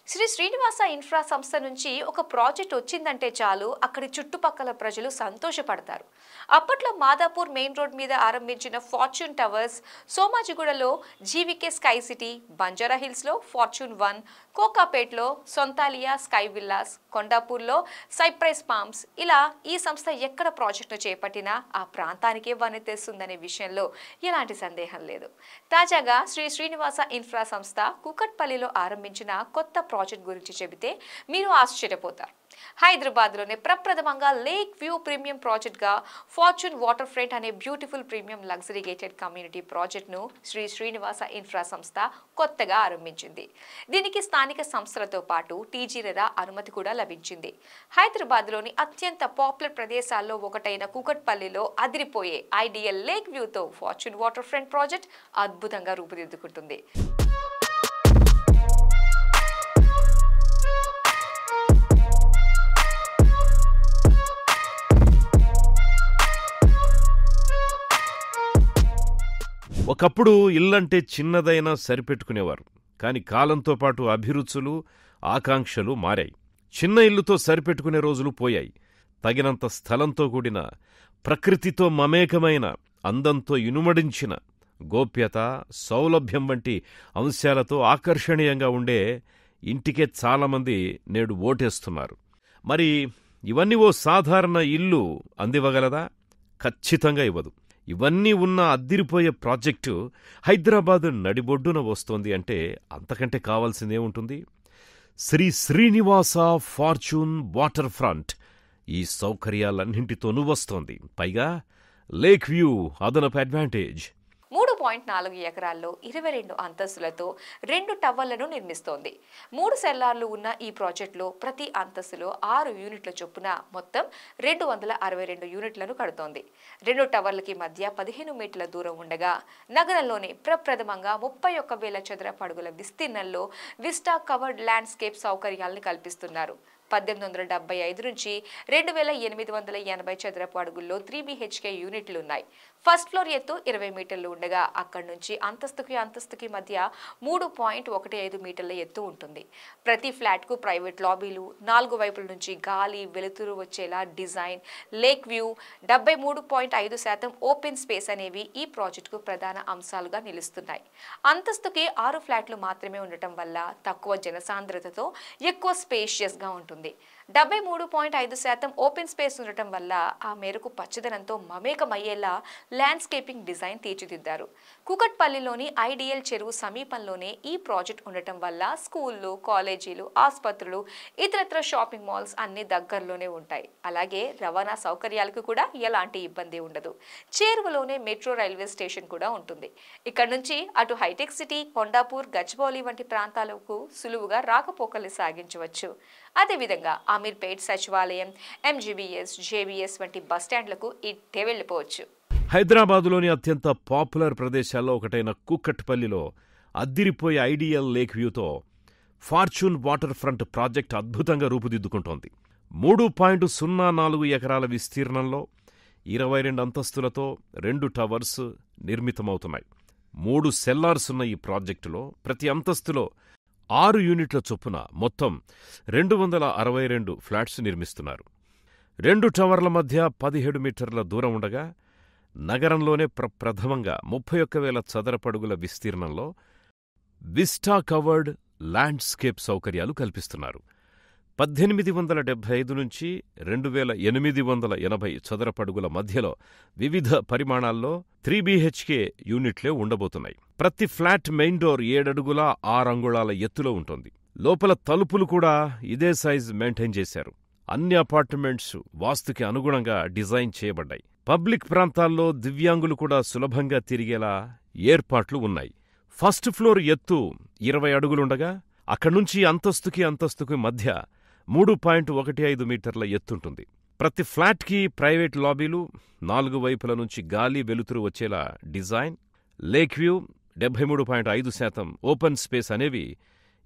Shri Srinivasa infra సంస్థ నుంచి ఒక ప్రాజెక్ట్ వచ్చిందంటే చాలు అక్కడి చుట్టుపక్కల ప్రజలు సంతోషపడతారు. అప్పట్లో మాదాపూర్ మెయిన్ రోడ్ మీద ఆరంభించిన ఫార్చ్యూన్ టవర్స్, సోమాజిగూడలో జీవీకే స్కై సిటీ, బంజారా హిల్స్లో ఫార్చ్యూన్ 1, కోకాపేట్లో సొంతాలియా స్కై విల్లాస్, కొండాపూర్లో సైప్రెస్ పామ్స్, ఇలా ఈ సంస్థ ఎక్కడ ప్రాజెక్టును చేపట్టినా ఆ ప్రాంతానికే వన్నె తెస్తుందనే విషయంలో ఎలాంటి సందేహం లేదు. తాజాగా శ్రీ శ్రీనివాస ఇన్ఫ్రా సంస్థ కూకట్పల్లిలో ఆరంభించిన కొత్త ప్రాజెక్ట్ గురించి చెబితే మీరు ఆశ్చర్యపోతారు. హైదరాబాద్లోనే ప్రప్రథమంగా లేక్ వ్యూ ప్రీమియం ప్రాజెక్ట్గా ఫార్చ్యూన్ వాటర్ ఫ్రంట్ అనే beautiful premium luxury gated community ప్రాజెక్ట్ను శ్రీ శ్రీనివాస ఇన్ఫ్రా సంస్థ కొత్తగా ఆరంభించింది. దీనికి స్థానిక సంస్థలతో పాటు టీజీరెరా అనుమతి కూడా లభించింది. హైదరాబాద్లోని అత్యంత పాపులర్ ప్రదేశాల్లో ఒకటైన కూకట్పల్లిలో అదిరిపోయే ఐడియల్ లేక్ వ్యూతో ఫార్చ్యూన్ వాటర్ ఫ్రంట్ ప్రాజెక్ట్ అద్భుతంగా రూపుదిద్దుకుంటుంది. ఒకప్పుడు ఇల్లంటే చిన్నదైనా సరిపెట్టుకునేవారు. కాని కాలంతో పాటు అభిరుచులు, ఆకాంక్షలు మారాయి. చిన్న ఇల్లుతో సరిపెట్టుకునే రోజులు పోయాయి. తగినంత స్థలంతో కూడిన, ప్రకృతితో మమేకమైన, అందంతో ఇనుమడించిన, గోప్యత, సౌలభ్యం వంటి అంశాలతో ఆకర్షణీయంగా ఉండే ఇంటికే చాలామంది నేడు ఓటేస్తున్నారు. మరి ఇవన్నీ ఓ సాధారణ ఇల్లు అందివ్వగలదా? ఖచ్చితంగా ఇవ్వదు. ఇవన్నీ ఉన్న అద్దిరిపోయే ప్రాజెక్టు హైదరాబాద్ నడిబొడ్డున వస్తోంది అంటే అంతకంటే కావాల్సిందేముంటుంది? Sri Srinivasa Fortune Water Front ఈ సౌకర్యాలన్నింటితోనూ వస్తోంది. పైగా లేక్ వ్యూ అదనపు అడ్వాంటేజ్. 3.4 ఎకరాల్లో 22 అంతస్తులతో 2 టవర్లను నిర్మిస్తోంది. 3 సెల్లార్లు ఉన్న ఈ ప్రాజెక్టులో ప్రతి అంతస్తులో 6 యూనిట్ల చొప్పున మొత్తం 262 యూనిట్లను కడుతోంది. 2 టవర్లకి మధ్య 15 మీటర్ల దూరం ఉండగా నగరంలోనే ప్రప్రథమంగా 31,000 చదరపు అడుగుల విస్తీర్ణంలో విస్టా కవర్డ్ ల్యాండ్స్కేప్ సౌకర్యాలను కల్పిస్తున్నారు. 1875 నుంచి 2,880 చదరపు అడుగుల్లో 3BHK యూనిట్లున్నాయి. ఫస్ట్ ఫ్లోర్ ఎత్తు 20 మీటర్లు ఉండగా అక్కడి నుంచి అంతస్తుకి మధ్య 3.15 మీటర్ల ఎత్తు ఉంటుంది. ప్రతి ఫ్లాట్కు ప్రైవేట్ లాబీలు, 4 వైపుల నుంచి గాలి, వెలుతురు వచ్చేలా design, lake view, 73.5% open space అనేవి ఈ ప్రాజెక్టుకు ప్రధాన అంశాలుగా నిలుస్తున్నాయి. అంతస్తుకి 6 ఫ్లాట్లు మాత్రమే ఉండటం వల్ల తక్కువ జనసాంద్రతతో ఎక్కువ స్పేషియస్గా ఉంటుంది. 73.5% ఓపెన్ స్పేస్ ఉండటం వల్ల ఆ మేరకు పచ్చదనంతో మమేకమయ్యేలా ల్యాండ్స్కేపింగ్ డిజైన్ తీర్చిదిద్దారు. కూకట్పల్లిలోని ఐడియల్ చెరువు సమీపంలోనే ఈ ప్రాజెక్ట్ ఉండటం వల్ల స్కూళ్లు, కాలేజీలు, ఆసుపత్రులు, ఇతరత్ర షాపింగ్ మాల్స్ అన్ని దగ్గరలోనే ఉంటాయి. అలాగే రవాణా సౌకర్యాలకు కూడా ఎలాంటి ఇబ్బంది ఉండదు. చేరువలోనే మెట్రో రైల్వే స్టేషన్ కూడా ఉంటుంది. ఇక్కడ నుంచి అటు హైటెక్ సిటీ, కొండాపూర్, గచ్చిబౌలి వంటి ప్రాంతాలకు సులువుగా రాకపోకలు సాగించవచ్చు. అదేవిధంగా అమీర్పేట్, సచివాలయం, MGBS, JBS వంటి బస్టాండ్లకు ఇట్టే వెళ్లిపోవచ్చు. హైదరాబాదులోని అత్యంత పాపులర్ ప్రదేశాల్లో ఒకటైన కూకట్పల్లిలో అద్దిరిపోయే ఐడియల్ లేక్ వ్యూతో ఫార్చ్యూన్ వాటర్ ఫ్రంట్ ప్రాజెక్ట్ అద్భుతంగా రూపుదిద్దుకుంటోంది. 3.04 ఎకరాల విస్తీర్ణంలో 22 అంతస్తులతో 2 టవర్స్ నిర్మితమవుతున్నాయి. 3 సెల్లార్స్ ఉన్న ఈ ప్రాజెక్టులో ప్రతి అంతస్తులో 6 యూనిట్ల చొప్పున మొత్తం 262 ఫ్లాట్స్ నిర్మిస్తున్నారు. 2 టవర్ల మధ్య 17 మీటర్ల దూరం ఉండగా నగరంలోనే ప్రప్రథమంగా 31,000 చదరపడుగుల విస్తీర్ణంలో విస్టా కవర్డ్ ల్యాండ్స్కేప్ సౌకర్యాలు కల్పిస్తున్నారు. 1875 నుంచి 2,880 చదరపడుగుల మధ్యలో వివిధ పరిమాణాల్లో 3BHK యూనిట్లే ఉండబోతున్నాయి. ప్రతి ఫ్లాట్ మెయిన్ డోర్ 7 అడుగుల 6 అంగుళాల ఎత్తులో ఉంటుంది. లోపల తలుపులు కూడా ఇదే సైజ్ మెయింటైన్ చేశారు. అన్ని అపార్ట్మెంట్స్ వాస్తుకి అనుగుణంగా డిజైన్ చేయబడ్డాయి. పబ్లిక్ ప్రాంతాల్లో దివ్యాంగులు కూడా సులభంగా తిరిగేలా ఏర్పాట్లు ఉన్నాయి. ఫస్ట్ ఫ్లోర్ ఎత్తు 20 అడుగులుండగా అక్కడ్నుంచి అంతస్తుకి మధ్య 3.15 మీటర్ల ఎత్తుంటుంది. ప్రతి ఫ్లాట్కి ప్రైవేట్ లాబీలు, 4 వైపుల నుంచి గాలి, వెలుతురు వచ్చేలా design, lake view, 73.5% open space అనేవి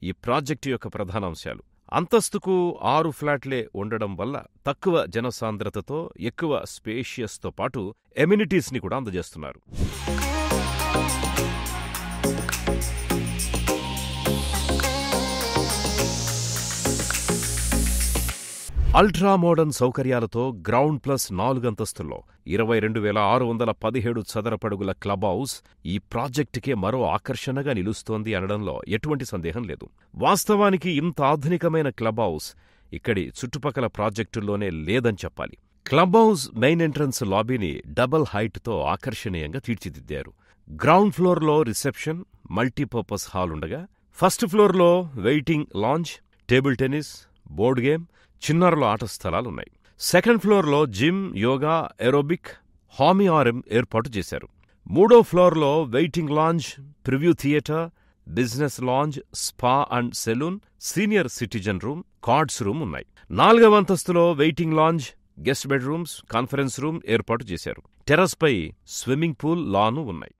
ఈ ప్రాజెక్టు యొక్క ప్రధానాంశాలు. అంతస్తుకు 6 ఫ్లాట్లే ఉండడం వల్ల తక్కువ జనసాంద్రతతో ఎక్కువ స్పేషియస్తో పాటు ఎమ్యూనిటీస్ని కూడా అందజేస్తున్నారు. అల్ట్రా మోడర్న్ సౌకర్యాలతో గ్రౌండ్ ప్లస్ 4 అంతస్తుల్లో 22,617 చదరపడుగుల క్లబ్ హౌస్ ఈ ప్రాజెక్టుకే మరో ఆకర్షణగా నిలుస్తోంది అనడంలో ఎటువంటి సందేహం లేదు. వాస్తవానికి ఇంత ఆధునికమైన క్లబ్ హౌస్ ఇక్కడి చుట్టుపక్కల ప్రాజెక్టుల్లోనే లేదని చెప్పాలి. క్లబ్ హౌస్ మెయిన్ ఎంట్రన్స్ లాబీని డబుల్ హైట్తో ఆకర్షణీయంగా తీర్చిదిద్దారు. గ్రౌండ్ ఫ్లోర్లో రిసెప్షన్, మల్టీపర్పస్ హాల్ ఉండగా, ఫస్ట్ ఫ్లోర్లో waiting lounge, table tennis, board game, చిన్నారుల ఆట స్థలాలున్నాయి. సెకండ్ ఫ్లోర్లో జిమ్, యోగా, ఏరోబిక్, హామీ ఏర్పాటు చేశారు. మూడో ఫ్లోర్లో waiting lounge, preview theatre, business lounge, spa and salon, senior citizen room, cards room ఉన్నాయి. 4వ అంతస్తులో waiting lounge, guest bedrooms, conference room ఏర్పాటు చేశారు. టెర్రస్పై స్విమ్మింగ్ పూల్, లాను ఉన్నాయి.